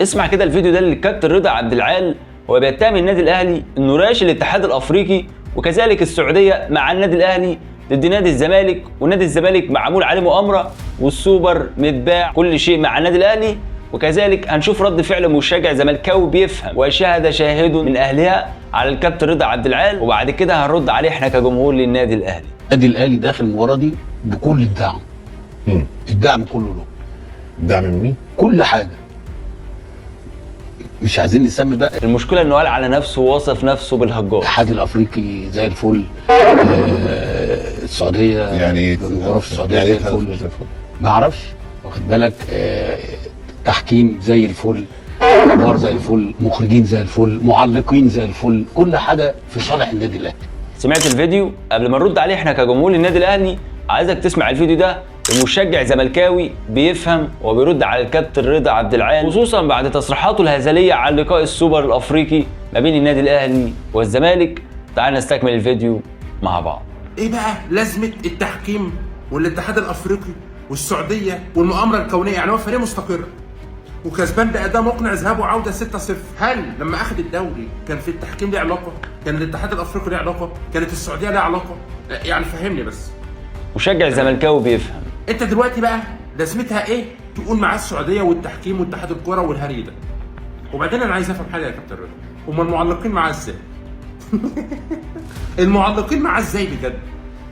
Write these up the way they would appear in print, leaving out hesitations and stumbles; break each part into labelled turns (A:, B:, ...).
A: اسمع كده الفيديو ده للكابتن رضا عبد العال، هو بيتهم النادي الاهلي انه راشي الاتحاد الافريقي وكذلك السعوديه مع النادي الاهلي ضد نادي الزمالك، ونادي الزمالك معمول عليه مؤامره والسوبر متباع كل شيء مع النادي الاهلي. وكذلك هنشوف رد فعل مشجع زملكاوي بيفهم وشهد شاهد من اهلها على الكابتن رضا عبد العال، وبعد كده هنرد عليه احنا كجمهور للنادي الاهلي.
B: النادي الاهلي داخل المباراه دي بكل الدعم. الدعم كله له.
C: الدعم من مين؟
B: كل حاجه. مش عايزين نسمي بقى.
A: المشكله انه قال على نفسه ووصف نفسه بالهجار.
B: الاتحاد الافريقي زي الفل، السعوديه
C: يعني
B: المباراه في السعوديه زي الفل. ما اعرفش، واخد بالك، تحكيم زي الفل، اخبار زي الفل، مخرجين زي الفل، معلقين زي الفل، كل حاجه في صالح النادي الاهلي.
A: سمعت الفيديو؟ قبل ما نرد عليه احنا كجمهور للنادي الاهلي عايزك تسمع الفيديو ده لمشجع زملكاوي بيفهم وبيرد على الكابتن رضا عبد العال، خصوصا بعد تصريحاته الهزليه عن لقاء السوبر الافريقي ما بين النادي الاهلي والزمالك. تعال نستكمل الفيديو مع بعض.
D: ايه بقى لازمه التحكيم والاتحاد الافريقي والسعوديه والمؤامره الكونيه؟ يعني هو فريق مستقر وكسبان باداء مقنع ذهاب وعوده 6-0. هل لما اخذ الدوري كان في التحكيم له علاقه؟ كان الاتحاد الافريقي له علاقه؟ كانت السعوديه لها علاقه؟ يعني فهمني بس.
A: مشجع زملكاوي بيفهم.
D: انت دلوقتي بقى لازمتها ايه تقول معاه السعوديه والتحكيم واتحاد الكوره والهري ده؟ وبعدين انا عايز افهم حاجه يا كابتن رضا، هم المعلقين معاه ازاي؟ المعلقين معاه ازاي بجد؟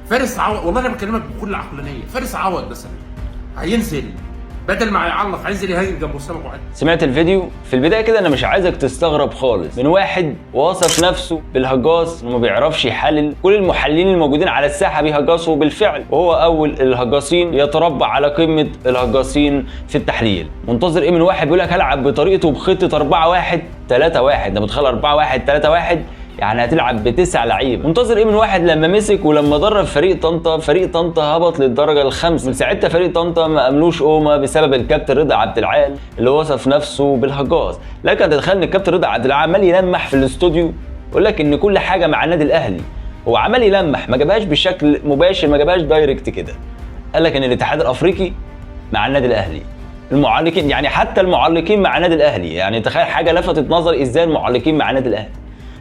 D: فارس عوض، والله انا بكلمك بكل عقلانيه، فارس عوض مثلا هينزل بدل ما يعلق هينزل يهاجم جنب اسامه ابو علي.
A: سمعت الفيديو؟ في البدايه كده انا مش عايزك تستغرب خالص من واحد وصف نفسه بالهجاص وما بيعرفش يحلل. كل المحللين الموجودين على الساحه بيهجصوا بالفعل، وهو اول الهجاصين يتربع على قمه الهجاصين في التحليل. منتظر ايه من واحد بيقول لك هلعب بطريقته بخطه 4-1-3-1؟ ده متخيل 4-1-3-1 يعني هتلعب ب9 لعيبه. منتظر ايه من واحد لما مسك ولما درب فريق طنطا هبط للدرجه الخامسه؟ من ساعتها فريق طنطا ما املوش قومه بسبب الكابتن رضا عبد العال اللي وصف نفسه بالهجاص. لكن تتخيل ان الكابتن رضا عبد العال عمال يلمح في الاستوديو يقول لك ان كل حاجه مع النادي الاهلي. هو عمال يلمح، ما جابهاش بشكل مباشر، ما جابهاش دايركت كده. قال لك ان الاتحاد الافريقي مع النادي الاهلي، المعلقين يعني حتى المعلقين مع النادي الاهلي. يعني تخيل حاجه لفتت نظري، ازاي المعلقين مع النادي الاهلي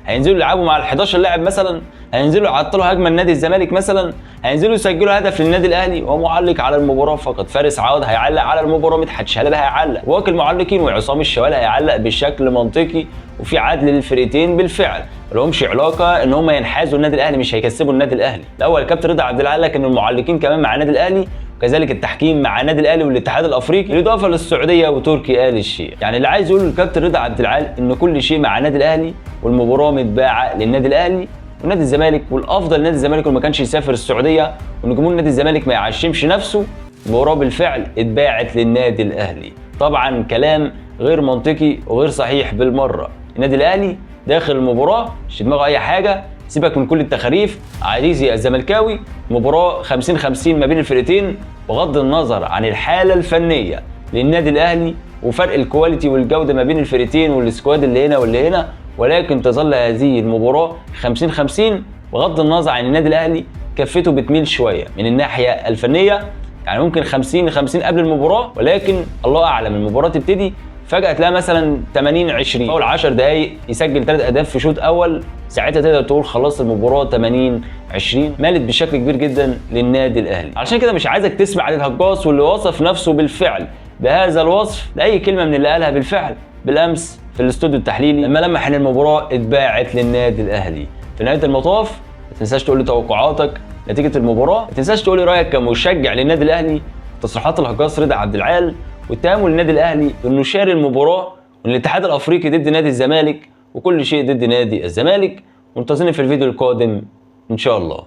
A: هينزلوا يلعبوا مع ال11 لاعب مثلا، هينزلوا يعطلوا هجمه لنادي الزمالك مثلا، هينزلوا يسجلوا هدف للنادي الاهلي، وهو معلق على المباراه فقط. فارس عوض هيعلق على المباراه، مدحت شلبي هيعلق، وواكل معلقين وعصام الشوالي هيعلق بشكل منطقي وفي عدل للفرقتين بالفعل. ما لهمش علاقه ان هم ينحازوا النادي الاهلي، مش هيكسبوا النادي الاهلي. الاول الكابتن رضا عبد العال لك ان المعلقين كمان مع النادي الاهلي، وكذلك التحكيم مع النادي الاهلي والاتحاد الافريقي، بالاضافه للسعوديه وتركي آل الشيخ. يعني اللي عايز يقوله الكابتن رضا عبد العال ان كل شيء مع النادي الاهلي، والمباراه متباعه للنادي الاهلي ونادي الزمالك، والافضل لنادي الزمالك وما كانش يسافر السعوديه، وان جمهور نادي الزمالك ما يعشمش نفسه. المباراه بالفعل اتباعت للنادي الاهلي. طبعا كلام غير منطقي وغير صحيح بالمره. النادي الاهلي داخل المباراه مش دماغه اي حاجه، سيبك من كل التخاريف. عزيزي الزملكاوي، مباراه 50-50 ما بين الفرقتين، بغض النظر عن الحاله الفنيه للنادي الاهلي وفرق الكواليتي والجوده ما بين الفرقتين والسكواد اللي هنا واللي هنا، ولكن تظل هذه المباراه 50-50 بغض النظر عن النادي الاهلي كفته بتميل شويه من الناحيه الفنيه. يعني ممكن 50-50 قبل المباراه، ولكن الله اعلم المباراه تبتدي فجأة تلاقي مثلا 80-20، أول 10 دقايق يسجل 3 أهداف في شوط أول، ساعتها تقدر تقول خلاص المباراة 80-20 مالت بشكل كبير جدا للنادي الأهلي. علشان كده مش عايزك تسمع للهجاص واللي وصف نفسه بالفعل بهذا الوصف لأي كلمة من اللي قالها بالفعل بالأمس في الاستوديو التحليلي لما لمح إن المباراة اتباعت للنادي الأهلي. في نهاية المطاف ما تنساش تقول لي توقعاتك نتيجة المباراة، ما تنساش تقول لي رأيك كمشجع للنادي الأهلي. تصريحات الهجاص رضا عبد العال واتهامه للنادي الاهلي انه شاري المباراه، وان الاتحاد الافريقي ضد نادي الزمالك وكل شيء ضد نادي الزمالك. منتظرين في الفيديو القادم ان شاء الله.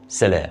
A: سلام.